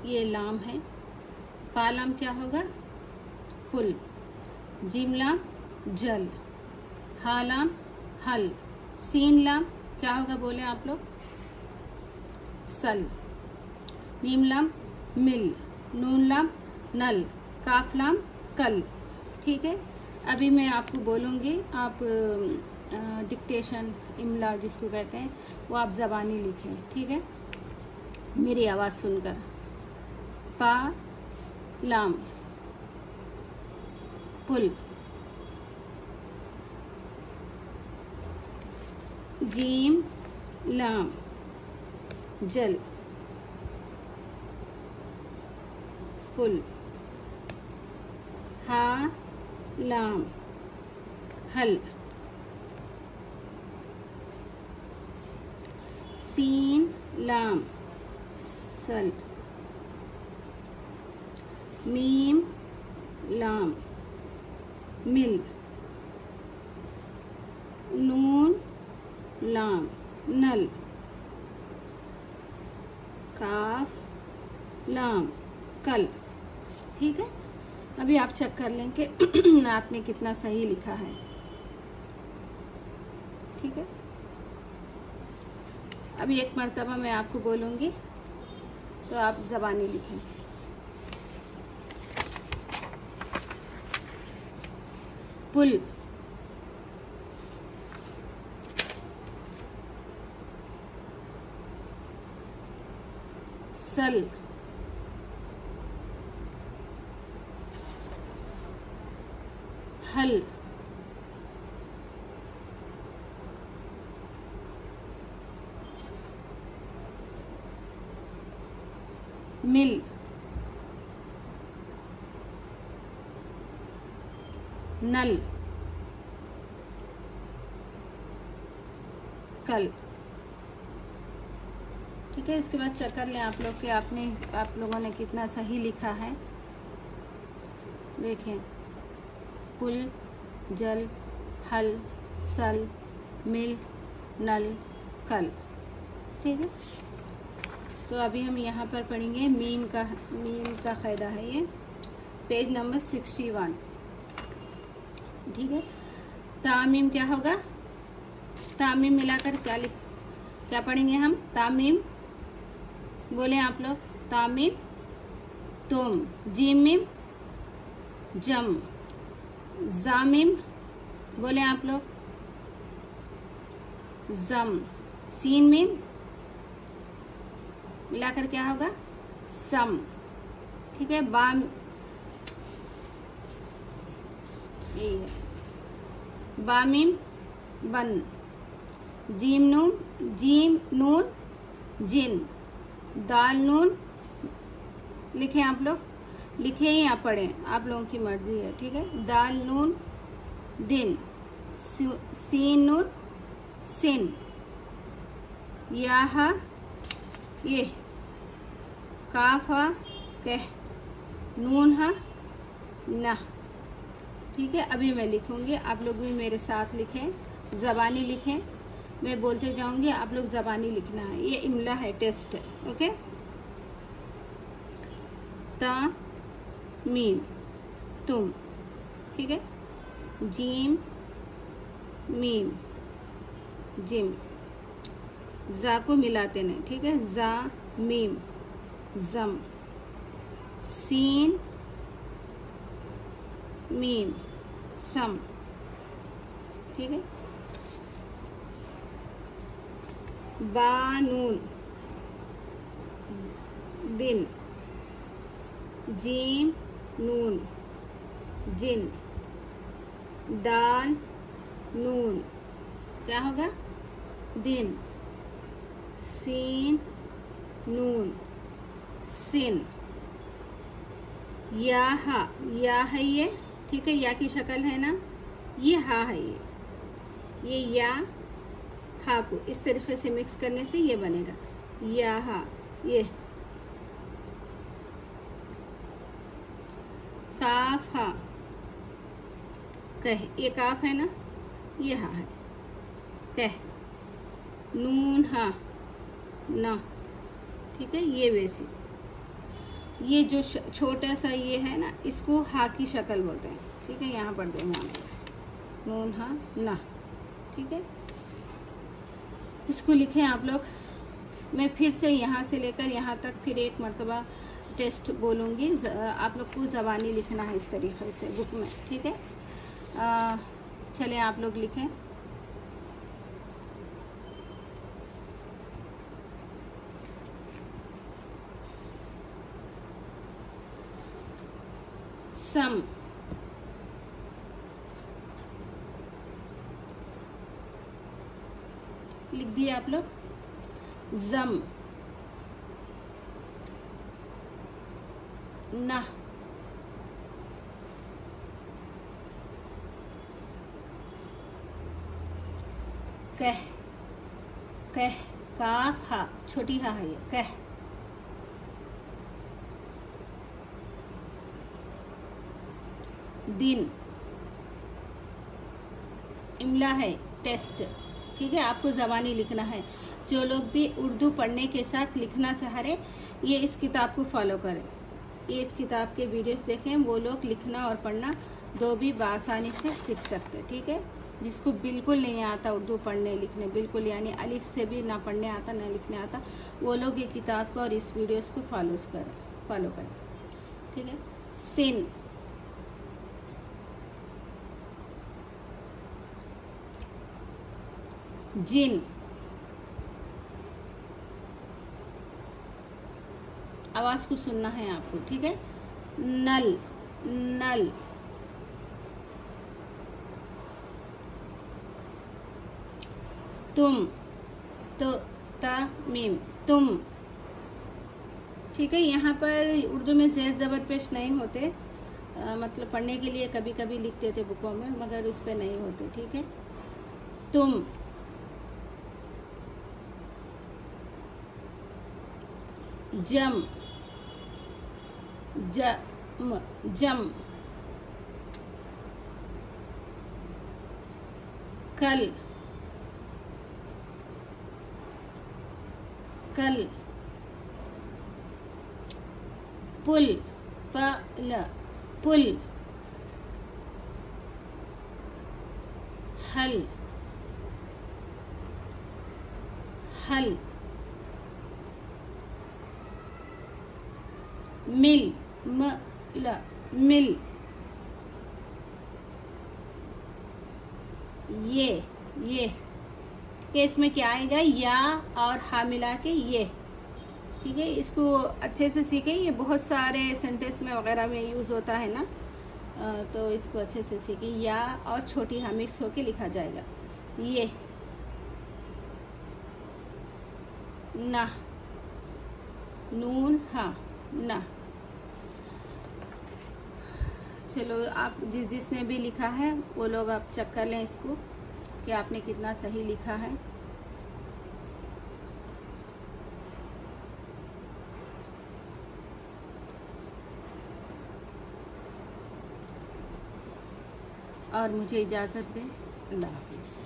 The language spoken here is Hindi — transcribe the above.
ये लाम है। पा लाम क्या होगा? पुल। जीम लाम जल। हा लाम हल। सीन लाम क्या होगा बोले आप लोग? सल। मीम लाम मिल। नून लाम नल। काफ लाम कल। ठीक है, अभी मैं आपको बोलूँगी, आप डिक्टेशन इमला जिसको कहते हैं वो आप ज़बानी लिखें। ठीक है, मेरी आवाज़ सुनकर। पा लाम पुल। जीम लाम जल पुल। हा लाम हल। सीन लाम सल। मीम लाम मिल। नून लाम नल। काफ लाम कल। ठीक है, अभी आप चेक कर लें कि आपने कितना सही लिखा है। ठीक है, अभी एक मर्तबा मैं आपको बोलूँगी तो आप ज़बानी लिखें। पुल। सल। हल। मिल। नल। कल। ठीक है, इसके बाद चेक कर लें आप लोग कि आप लोगों ने कितना सही लिखा है। देखें, पुल, जल, हल, सल, मिल, नल, कल। ठीक है, तो अभी हम यहाँ पर पढ़ेंगे मीम का कायदा है ये, पेज नंबर 61। ठीक है, तामीम क्या होगा? तामीम मिलाकर क्या पढ़ेंगे हम? तामीम बोले आप लोग। तामीम तुम। जीम मीम जम। जामिम बोले आप लोग जम। सीन मीम मिलाकर क्या होगा? सम। ठीक है, बाम यही है। बामीम बन। जीम नून जिन। दाल नून लिखें आप लोग, लिखें या पढ़ें आप लोगों की मर्जी है। ठीक है, दाल नून दिन। सीन नून सिन। याहा ये। काफा कह। नून हा ना। ठीक है, अभी मैं लिखूंगी, आप लोग भी मेरे साथ लिखें, ज़बानी लिखें। मैं बोलते जाऊंगी, आप लोग ज़बानी लिखना है। ये इमला है, टेस्ट है। ओके, ता मीम तुम। ठीक है, जीम मीम जिम। जा को मिलाते नहीं। ठीक है, जा मीम जम। सीन मीम सम। ठीक है, बानून दिन। जीम नून जिन। दाल नून क्या होगा? दिन। सीन नून सिन। या है ये। ठीक है, या की शक्ल है ना, ये हा है। ये या हा को इस तरीके से मिक्स करने से ये बनेगा या हा। ये काफ हा कह, ये काफ है ना, ये हा है कह। नून हा ना। ठीक है, ये वैसी ये जो छोटा सा ये है ना, इसको हा की शक्ल बोलते हैं। ठीक है, यहाँ पढ़ देंगे हम, नून हा ना। ठीक है, इसको लिखें आप लोग। मैं फिर से यहाँ से लेकर यहाँ तक फिर एक मरतबा टेस्ट बोलूँगी, आप लोग को ज़बानी लिखना है इस तरीके से बुक में। ठीक है, चलें आप लोग लिखें। सम, लिख दिए आप लोग। जम, ना, कह, कह, काफ हा, छोटी हा है ये, कह। दिन, इमला है, टेस्ट। ठीक है, आपको ज़बानी लिखना है। जो लोग भी उर्दू पढ़ने के साथ लिखना चाह रहे, ये इस किताब को फॉलो करें, ये इस किताब के वीडियोस देखें। वो लोग लिखना और पढ़ना दो भी बआसानी से सीख सकते। ठीक है, जिसको बिल्कुल नहीं आता उर्दू पढ़ने लिखने, बिल्कुल यानी अलिफ से भी ना पढ़ने आता ना लिखने आता, वो लोग ये किताब को और इस वीडियोस को फॉलो करें। ठीक है, सिन, जिन, आवाज को सुनना है आपको। ठीक है, नल, नल, तुम, तो ता मीम, तुम। ठीक है, यहाँ पर उर्दू में ज़ेर ज़बर पेश नहीं होते, मतलब पढ़ने के लिए कभी कभी लिखते थे बुकों में, मगर उस पर नहीं होते। ठीक है, तुम, जम, जम, जम, कल, कल, पुल, पल, पुल, हल, हल, मिल, मल, मिल, ये इसमें क्या आएगा, या और हा मिला के ये। ठीक है, इसको अच्छे से सीखें, ये बहुत सारे सेंटेंस में वगैरह में यूज होता है ना, तो इसको अच्छे से सीखें। या और छोटी हा मिक्स होके लिखा जाएगा। ये, ना, नून हा, ना। चलो, आप जिसने भी लिखा है वो लोग आप चेक कर लें इसको कि आपने कितना सही लिखा है। और मुझे इजाज़त दें। अल्लाह हाफ़िज़।